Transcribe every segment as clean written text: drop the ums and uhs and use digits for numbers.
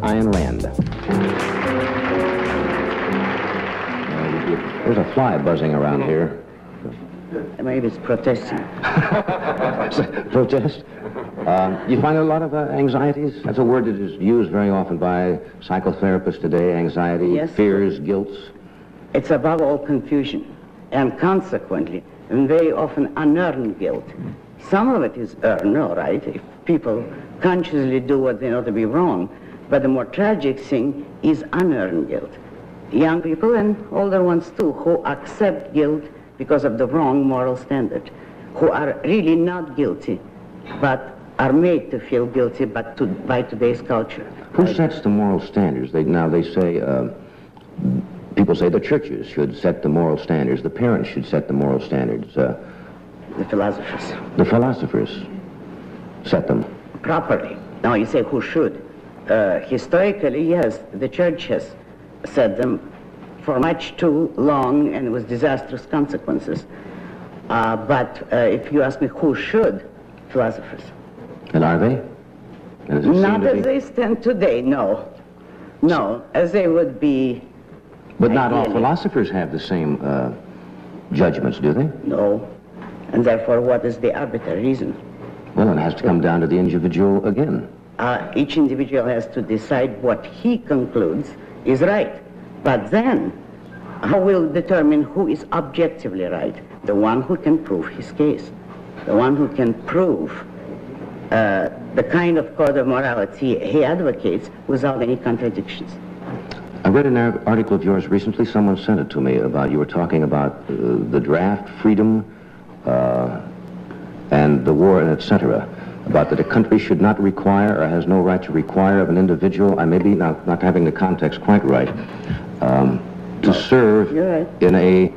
Ayn Rand. There's a fly buzzing around here. Maybe it's protesting. Protest? You find a lot of anxieties? That's a word that is used very often by psychotherapists today, anxiety, yes, fears, guilts. It's above all confusion, and consequently, and very often unearned guilt. Some of it is earned, all right, if people consciously do what they know to be wrong, but the more tragic thing is unearned guilt. Young people and older ones too, who accept guilt because of the wrong moral standard, who are really not guilty, but are made to feel guilty by today's culture. Who sets the moral standards? They say, people say the churches should set the moral standards, the parents should set the moral standards. The philosophers. The philosophers set them. Properly. Now you say who should? Historically, yes, the church has set them for much too long and with disastrous consequences. But if you ask me who should, philosophers. And are they? Not as they stand today, no. No, as they would be. But not all philosophers have the same judgments, do they? No. And therefore, what is the arbitrary reason? Well, it has to come down to the individual again. Each individual has to decide what he concludes is right. But then, how will determine who is objectively right? The one who can prove his case. The one who can prove the kind of code of morality he advocates without any contradictions. I read an article of yours recently. Someone sent it to me about, you were talking about the draft, freedom, and the war, and etc. About that a country should not require or has no right to require of an individual, I may be not having the context quite right, to serve in a...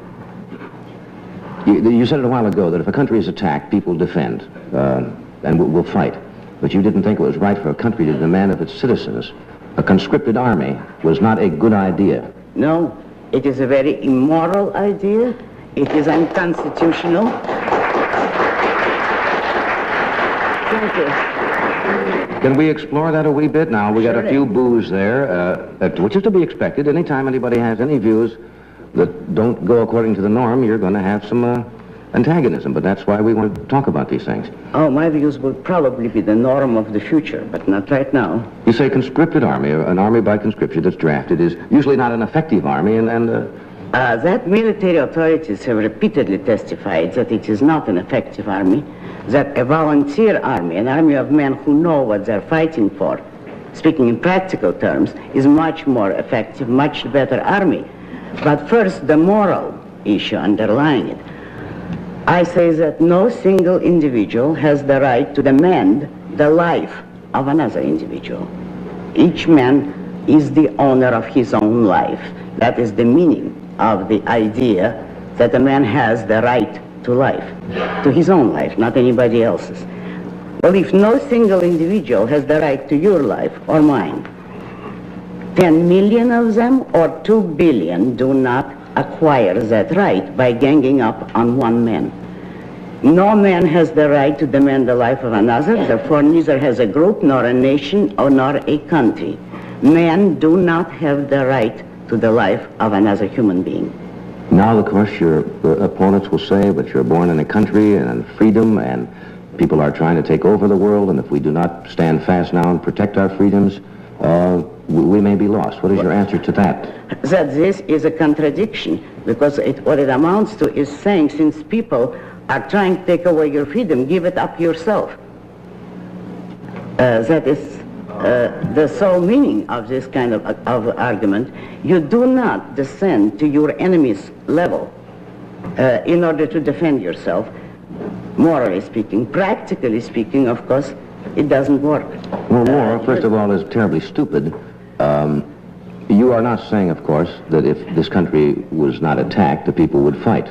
You said it a while ago that if a country is attacked, people defend and will fight. But you didn't think it was right for a country to demand of its citizens a conscripted army was not a good idea. No, it is a very immoral idea. It is unconstitutional. Thank you. Can we explore that a wee bit? Now, we got a few boos there, which is to be expected. Anytime anybody has any views that don't go according to the norm, you're going to have some antagonism, but that's why we want to talk about these things. Oh, my views will probably be the norm of the future, but not right now. You say conscripted army, an army by conscription that's drafted is usually not an effective army, that military authorities have repeatedly testified that it is not an effective army, that a volunteer army, an army of men who know what they're fighting for, speaking in practical terms, is much more effective, much better army. But first, the moral issue underlying it. I say that no single individual has the right to demand the life of another individual. Each man is the owner of his own life. That is the meaning of the idea that a man has the right to life, to his own life, not anybody else's. Well, if no single individual has the right to your life or mine, 10 million of them or 2 billion do not acquire that right by ganging up on one man. No man has the right to demand the life of another, therefore neither has a group, nor a nation, or nor a country. Men do not have the right to the life of another human being. Now, of course, your opponents will say, but you're born in a country and in freedom, and people are trying to take over the world, and if we do not stand fast now and protect our freedoms, we may be lost. What is your answer to that? That this is a contradiction, because what it amounts to is saying, since people are trying to take away your freedom, give it up yourself. That is the sole meaning of this kind of argument. You do not descend to your enemy's level in order to defend yourself, morally speaking. Practically speaking, of course, it doesn't work. Well, war, first of all, is terribly stupid. You are not saying, of course, that if this country was not attacked, the people would fight.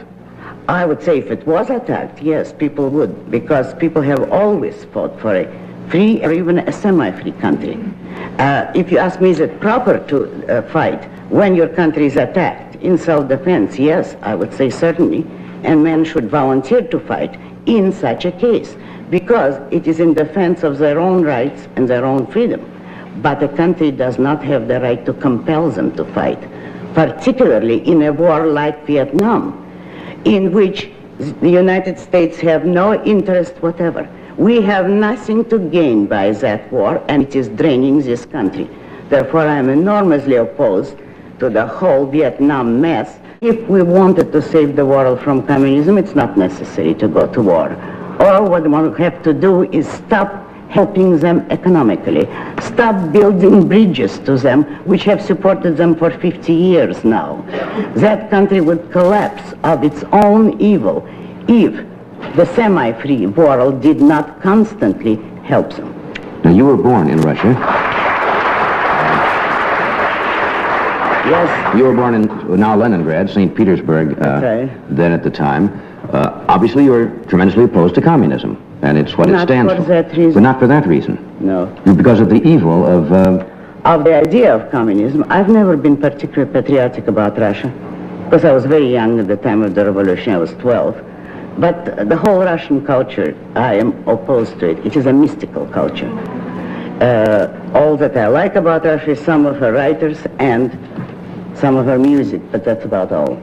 I would say if it was attacked, yes, people would, because people have always fought for a free or even a semi-free country. If you ask me, is it proper to fight when your country is attacked in self-defense? Yes, I would say certainly, and men should volunteer to fight in such a case, because it is in defense of their own rights and their own freedom. but a country does not have the right to compel them to fight, particularly in a war like Vietnam, in which the United States have no interest whatever. We have nothing to gain by that war, and it is draining this country. Therefore, I am enormously opposed to the whole Vietnam mess. If we wanted to save the world from communism, it's not necessary to go to war. All what we have to do is stop helping them economically, stop building bridges to them, which have supported them for 50 years now. That country would collapse of its own evil if the semi-free world did not constantly help them. Now, you were born in Russia. Yes. You were born in now Leningrad, St. Petersburg, then at the time. Obviously, you were tremendously opposed to communism, and it's what it stands for. Not for that reason. But not for that reason. No. Because of the evil of the idea of communism. I've never been particularly patriotic about Russia, because I was very young at the time of the revolution. I was 12. But the whole Russian culture, I am opposed to it. It is a mystical culture. All that I like about Russia is some of her writers and some of her music, but that's about all.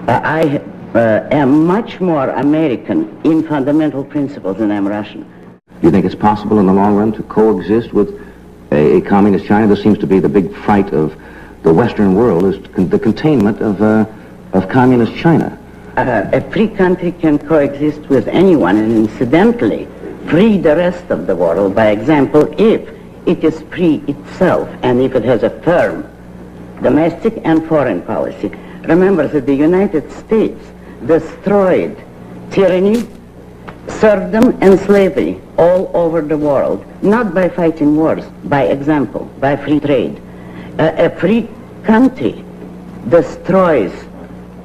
I am much more American in fundamental principles than I'm Russian. Do you think it's possible in the long run to coexist with a communist China? This seems to be the big fight of the Western world, is the containment of communist China. A free country can coexist with anyone and incidentally free the rest of the world. By example, if it is free itself and if it has a firm domestic and foreign policy. Remember that the United States destroyed tyranny, serfdom, and slavery all over the world, not by fighting wars, by example, by free trade. A free country destroys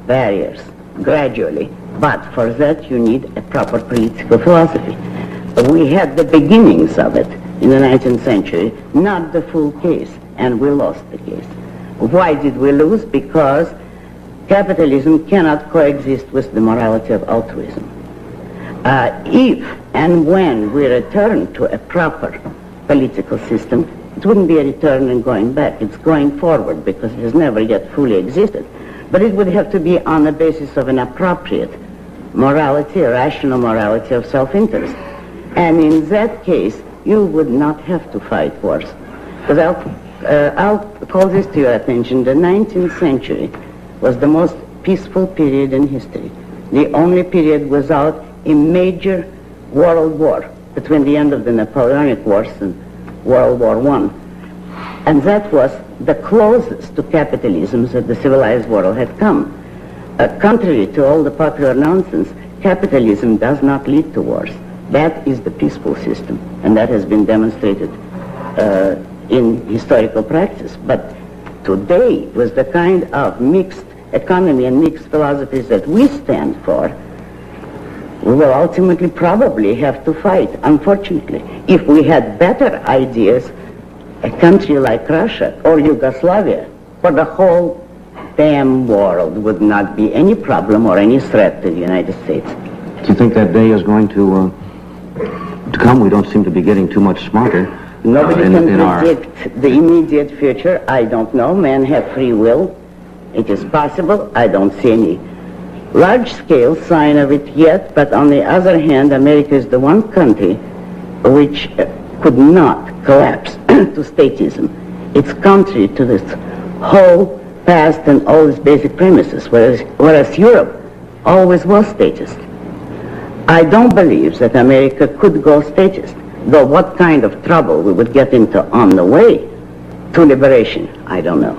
barriers gradually, but for that you need a proper political philosophy. We had the beginnings of it in the 19th century, not the full case, and we lost the case. Why did we lose? Because capitalism cannot coexist with the morality of altruism. If and when we return to a proper political system, it wouldn't be a return and going back. It's going forward because it has never yet fully existed. But it would have to be on the basis of an appropriate morality, a rational morality of self-interest. And in that case, you would not have to fight wars. Because I'll call this to your attention. The 19th century was the most peaceful period in history. The only period without a major world war between the end of the Napoleonic Wars and World War I. And that was the closest to capitalism that the civilized world had come. Contrary to all the popular nonsense, capitalism does not lead to wars. That is the peaceful system, and that has been demonstrated in historical practice. But today, with the kind of mixed economy and mixed philosophies that we stand for, we will ultimately probably have to fight, unfortunately. If we had better ideas, a country like Russia or Yugoslavia, for the whole damn world would not be any problem or any threat to the United States. Do you think that day is going to come? We don't seem to be getting too much smarter. Nobody can predict the immediate future. I don't know. Men have free will. It is possible. I don't see any large-scale sign of it yet, but on the other hand, America is the one country which could not collapse to statism. It's contrary to this whole past and all its basic premises, whereas Europe always was statist. I don't believe that America could go statist, though what kind of trouble we would get into on the way to liberation, I don't know.